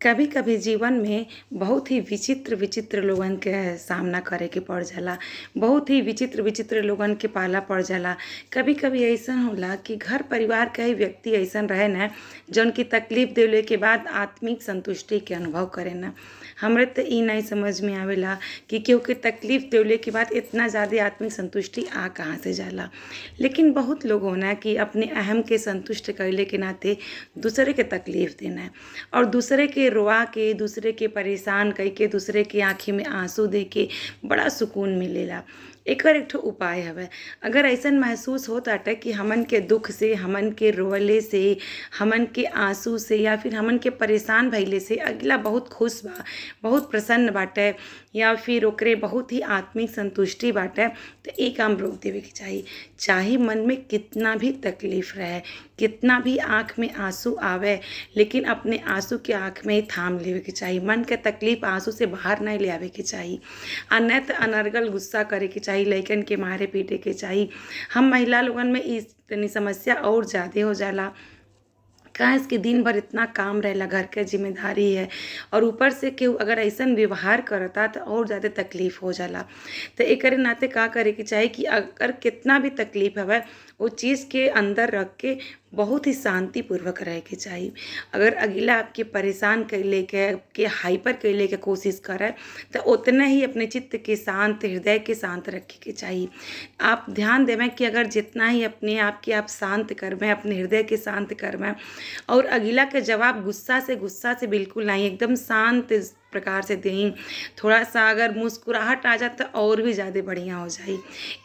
कभी कभी जीवन में बहुत ही विचित्र विचित्र लोगन के सामना करे के पड़ जाला। बहुत ही विचित्र विचित्र लोगन के पाला पड़ जाला। कभी कभी ऐसन होला कि घर परिवार का ही व्यक्ति ऐसन रहे न जौन की तकलीफ देले के बाद आत्मिक संतुष्टि के अनुभव करे न। हमरे तो ई नहीं समझ में आवेला कि केहू के तकलीफ देले के बाद इतना ज़्यादा आत्मिक संतुष्टि आ कहाँ से जाला। लेकिन बहुत लोग होना कि अपने अहम के संतुष्ट कैले के नाते दूसरे के तकलीफ देना है और दूसरे के रोआ के, दूसरे के परेशान कई के, दूसरे के आँखी में आंसू दे के बड़ा सुकून मिलेला। एकर एक ठो उपाय हवे। अगर ऐसन महसूस होताटे कि हमन के दुख से, हमन के रोवले से, हमन के आंसू से या फिर हमन के परेशान भइले से अगला बहुत खुश बा, बहुत प्रसन्न बाटे या फिर ओकरे बहुत ही आत्मिक संतुष्टि बाटे, तो एक काम रोक देवे के चाही। चाहे मन में कितना भी तकलीफ रहे, कितना भी आँख में आंसू आवे, लेकिन अपने आंसू के आँख में ही थाम लेवे के चाही। मन के तकलीफ आंसू से बाहर नहीं ले आवे के चाही। आ न त अनर्गल गुस्सा करे के चाही, लइकन के मारे पीटे के चाही। हम महिला लोगन में इस तनी समस्या और ज़्यादा हो जाला। काहे कि दिन भर इतना काम रहेला, घर के जिम्मेदारी है और ऊपर से केहू अगर ऐसन व्यवहार करता तो और ज़्यादा तकलीफ हो जाला। तो एकरे नाते का करे के चाही कि अगर कितना भी तकलीफ हवे वो चीज़ के अंदर रख के बहुत ही शांतिपूर्वक रहे के चाही। अगर अगला आपके परेशान कैले के हाइपर कैले के कोशिश करे तो उतना ही अपने चित्त के शांत, हृदय के शांत रखे के चाही। आप ध्यान देवें कि अगर जितना ही अपने आप के आप शांत करवें, अपने हृदय के शांत करवें और अगला के जवाब गुस्सा से बिल्कुल नहीं, एकदम शांत प्रकार से दें। थोड़ा सा अगर मुस्कुराहट आ जाए तो और भी ज़्यादा बढ़िया हो जाए।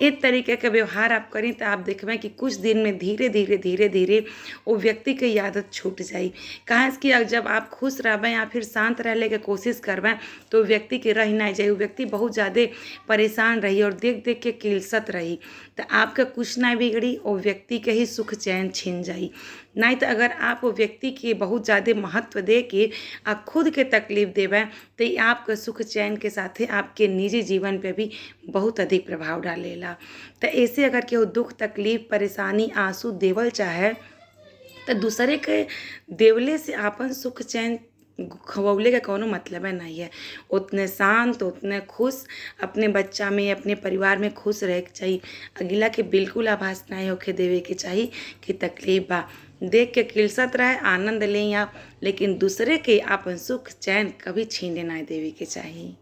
इस तरीके का व्यवहार आप करें तो आप देखवें कि कुछ दिन में धीरे धीरे वो व्यक्ति की आदत छूट जाए। काहे कि जब आप खुश रहबें या फिर शांत रहने की कोशिश करबें तो व्यक्ति के रह नहीं जाए। वो व्यक्ति बहुत ज़्यादा परेशान रही और देख देख के किलसत रही, तो आपका कुछ ना बिगड़ी, वो व्यक्ति के ही सुख चैन छिन जाई। नहीं तो अगर आप वो व्यक्ति के बहुत ज़्यादा महत्व दे के आप खुद के तकलीफ देवें तो ये आपका सुख चैन के साथ आपके निजी जीवन पे भी बहुत अधिक प्रभाव डालेला। तो ऐसे अगर केहू दुख तकलीफ परेशानी आंसू देवल चाहे तो दूसरे के देवले से आपन सुख चैन खवौले का कोनो मतलब नहीं है। उतने शांत, उतने खुश अपने बच्चा में, अपने परिवार में खुश रहे के चाहिए। अगला के बिल्कुल आभास नहीं होके देवे के चाहिए कि तकलीफ बा। देख के किलसत रहे, आनंद लें आप, लेकिन दूसरे के आपन सुख चैन कभी छीने नहीं देवे के चाहिए।